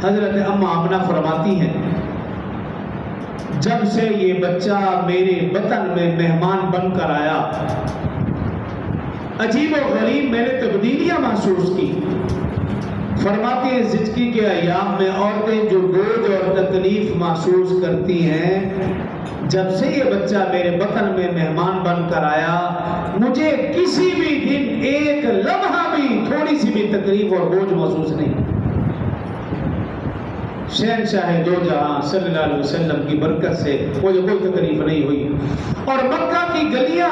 حضرت اما آمنہ فرماتی ہیں جب سے یہ بچہ میرے بطن میں مہمان بن کر آیا عجیب و غریب میں نے تبدیلیاں محسوس کی. فرماتے ہیں زچگی کے ایام میں عورتیں جو بوجھ اور تکلیف محسوس کرتی ہیں، جب سے یہ بچہ میرے بطن میں مہمان بن کر آیا مجھے کسی بھی دن ایک لمحہ بھی تھوڑی سی بھی تکلیف اور بوجھ محسوس نہیں. شہنشاہ دو جہاں صلی اللہ علیہ وسلم کی برکت سے مجھے کوئی تکلیف نہیں ہوئی. اور مکہ کی گلیاں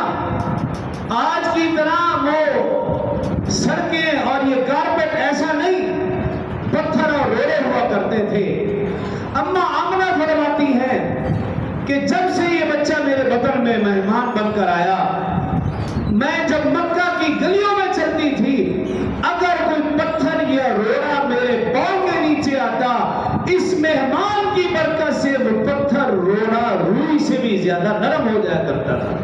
آج کی طرح وہ سڑکیں اور یہ کارپیٹ ایسا نہیں، پتھر اور روڑے ہوا کرتے تھے. اما آمنہ فرماتی ہے کہ جب سے یہ بچہ میرے بطن میں مہمان بن کر آیا میں جب مکہ کی گلیوں میں چلتی تھی اگر کوئی پتھر یا روڑا میرے پاؤں کے نیچے آتا اس مہمان کی برکت سے وہ پتھر روڑا روئی سے بھی زیادہ نرم ہو جایا کرتا تھا.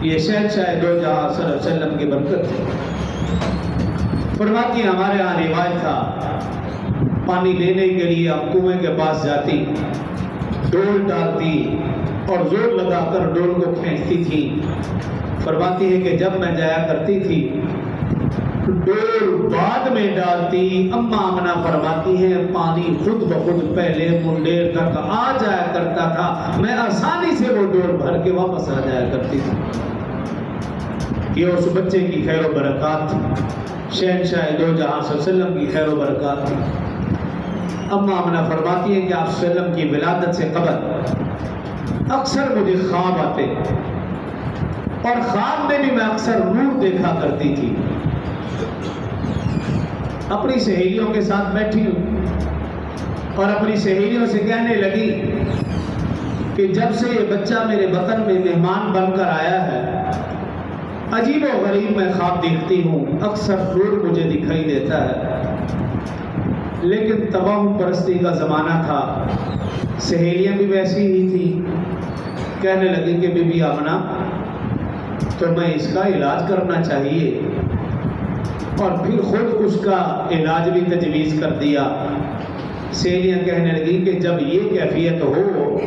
یہ شہنشاہ دو جہاں صلی اللہ علیہ وسلم کی برکت تھی. فرماتی ہمارے ہاں روایت تھا پانی لینے کے لیے اب کنویں کے پاس جاتی، ڈول ڈالتی اور زور لگا کر ڈول کو کھینچتی تھی. فرماتی ہے کہ جب میں جایا کرتی تھی ڈول بعد میں ڈالتی. اما آمنہ فرماتی ہے پانی خود بخود پہلے منڈیر تک آ جایا کرتا تھا، میں آسانی سے وہ ڈول بھر کے واپس آ جایا کرتی تھی. یہ اس بچے کی خیر و برکات تھی، شہنشاہ دو جہاں صلی اللہ علیہ وسلم کی خیر و برکات تھی. اما آمنہ فرماتی ہے کہ آپ صلی اللہ علیہ وسلم کی ولادت سے قبل اکثر مجھے خواب آتے اور خواب میں بھی میں اکثر نور دیکھا کرتی تھی. اپنی سہیلیوں کے ساتھ بیٹھی ہوں اور اپنی سہیلیوں سے کہنے لگی کہ جب سے یہ بچہ میرے بطن میں مہمان بن کر آیا ہے عجیب و غریب میں خواب دیکھتی ہوں، اکثر نور مجھے دکھائی دیتا ہے. لیکن توہم پرستی کا زمانہ تھا، سہیلیاں بھی ویسی ہی تھی. کہنے لگی کہ بی بی آمنہ تو میں اس کا علاج کرنا چاہیے، اور پھر خود اس کا علاج بھی تجویز کر دیا. سہیلیاں کہنے لگی کہ جب یہ کیفیت ہو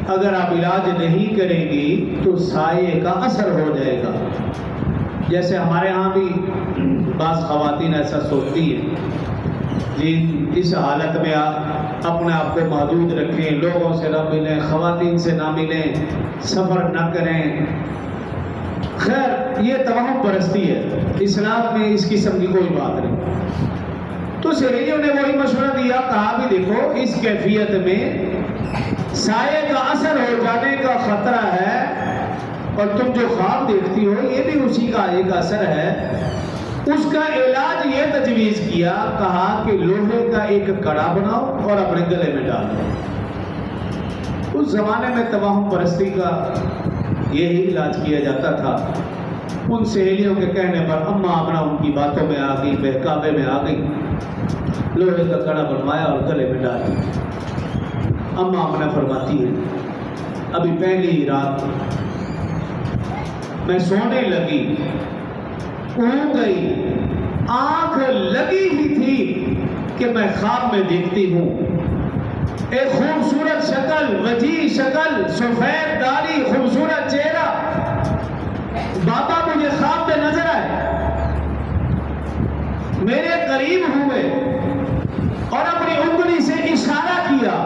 اگر آپ علاج نہیں کریں گی تو سائے کا اثر ہو جائے گا. جیسے ہمارے ہاں بھی بعض خواتین ایسا سوچتی ہیں جن اس حالت میں اپنے آپ کو محدود رکھیں، لوگوں سے نہ ملیں، خواتین سے نہ ملیں، سفر نہ کریں. خیر یہ توہم پرستی ہے، اسلام میں اس قسم کی کوئی بات نہیں. تو سہیلیوں نے وہی مشورہ دیا، کہا بھی دیکھو اس کیفیت میں سائے کا اثر ہو جانے کا خطرہ ہے اور تم جو خواب دیکھتی ہو یہ بھی اسی کا ایک اثر ہے. اس کا علاج یہ تجویز کیا، کہا کہ لوہے کا ایک کڑا بناؤ اور اپنے گلے میں ڈال دو. اس زمانے میں توہم پرستی کا یہی علاج کیا جاتا تھا. ان سہیلیوں کے کہنے پر اما آمنہ ان کی باتوں میں آ گئی، بہکاوے میں آ گئی، لوہے کا کڑا بنوایا اور گلے میں ڈال دیا. اما آمنہ فرماتی ہے ابھی پہلی رات میں سونے لگی، اونگ گئی، آنکھ لگی ہی تھی کہ میں خواب میں دیکھتی ہوں ایک خوبصورت شکل، وجیح شکل، سفید داڑھی، خوبصورت چہرہ. بابا مجھے خواب میں نظر آئے، میرے قریب ہوئے اور اپنی انگلی سے اشارہ کیا.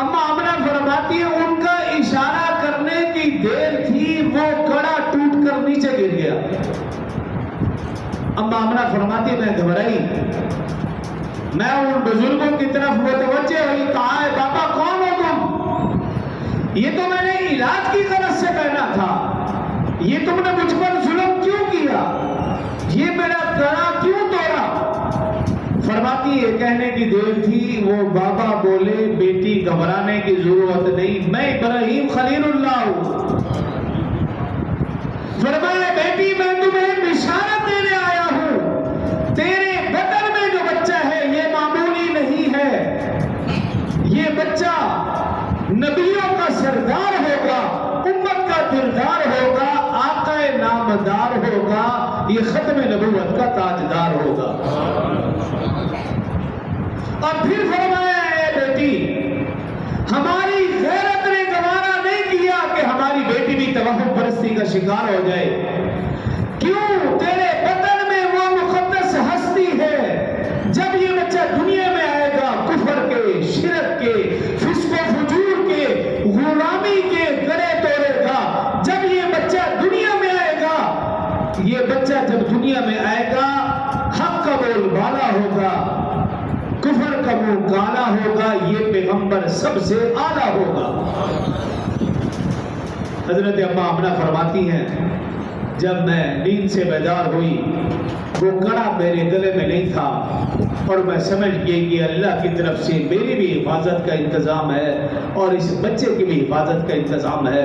اما آمنہ فرماتی ہے ان کا اشارہ کرنے کی دیر تھی وہ کڑا ٹوٹ کر نیچے گر گیا. اما آمنہ فرماتی ہے میں گھبرائی، میں ان بزرگوں کی طرف متوجہ ہوئی، کہا ہے بابا کون ہو تم؟ یہ تو میں نے علاج کی غرض سے پہنا تھا، یہ تم نے مجھ پر ظلم کیوں کیا؟ یہ میرا کڑا کیوں توڑا؟ فرماتی ہے کہنے کی دیر تھی وہ بابا بولے بیٹی گھبرانے کی ضرورت نہیں، میں ابراہیم خلیل اللہ ہوں. فرمایا بیٹی میں تمہیں بشارت دینے آیا ہوں، تیرے بطن میں جو بچہ ہے یہ معمولی نہیں ہے، یہ بچہ نبیوں کا سردار ہوگا، امت کا دلدار ہوگا، آقا نامدار ہوگا، یہ ختم نبوت کا تاجدار ہوگا. اور پھر فرمایا اے بیٹی ہماری غیرت نے گوارا نہیں کیا کہ ہماری بیٹی بھی توہم پرستی کا شکار ہو جائے. کیوں؟ تیرے بدن میں وہ مقدس ہستی ہے. جب یہ بچہ دنیا میں آئے گا کفر کے، شرک کے، فسق و فجور کے، غلامی کے گلے توڑے گا. جب یہ بچہ دنیا میں آئے گا، یہ بچہ جب دنیا میں آئے گا حق کا بول بالا ہوگا، کفر کا منہ کالا ہوگا. یہ پیغمبر سب سے اعلیٰ ہوگا. حضرت اماں آمنہ فرماتی ہیں جب میں نیند سے بیدار ہوئی وہ کڑا میرے گلے میں نہیں تھا اور میں سمجھ گئی کہ اللہ کی طرف سے میری بھی حفاظت کا انتظام ہے اور اس بچے کی بھی حفاظت کا انتظام ہے.